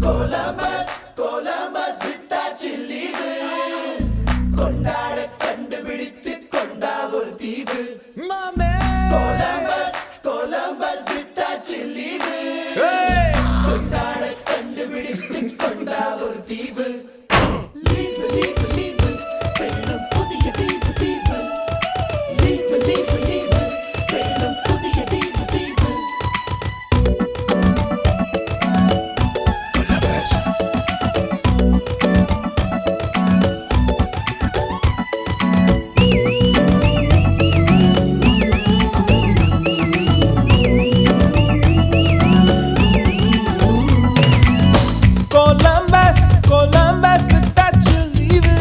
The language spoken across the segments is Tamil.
கொலம்பஸ் கொலம்பஸ் விட்டாச்சு லீவு கொண்டாட கண்டுபிடித்து கொண்டா ஒரு தீவு மாமே கொலம்பஸ் கொலம்பஸ் விட்டாச்சு லீவு கொண்டாட கண்டுபிடித்து கொண்டா ஒரு தீவு லீவு லீவு லீவு வேணும் புதிய தீவு தீவு லீவு லீவு லீவு வேணும் புதிய தீவு தீவு கொலம்பஸ் கொலம்பஸ் விட்டாச்சு லீவு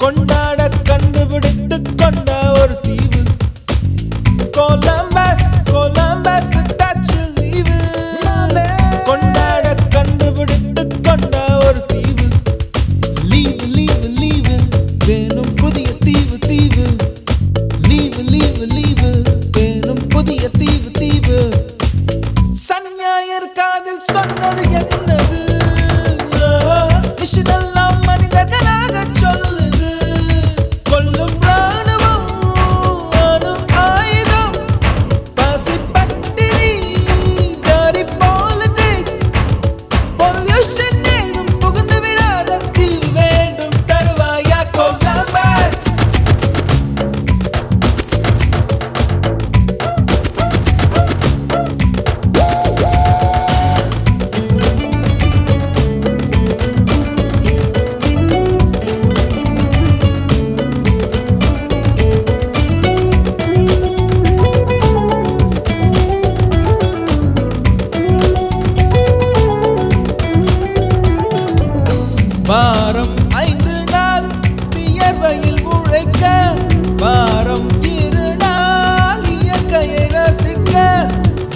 கொண்டாட கண்டுபிடித்து கொண்ட ஒரு தீவு கொலம்பஸ் கொலம்பஸ் விட்டாச்சு லீவு கொண்டாட கண்டுபிடித்து கொண்ட ஒரு தீவு லீவு லீவு லீவு வேணும் புதிய தீவு தீவு லீவு லீவு லீவு வேணும் புதிய தீவு தீவு சனி ஞாயிறு காதில் சொன்னது என்னது விஷயமெல்லாம் மனிதர்களாக சொல்லுது கொல்லும் ராணுவம் அணு ஆயுதம் பசி பட்டினி dirty politics பொல்யூஷன் ஏதும் புகுந்து விடாத தீவு வேண்டும் தருவாயா கொலம்பஸ் வாரம் 5 நாள் வியர்வையில் உழைக்க வாரம் 2 நாள் இயற்கையை ரசிக்க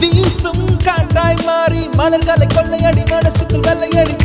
வீசும் காற்றாய் மாறி மலர்களை கொள்ளையடி மனசுக்குள் வெள்ளையடி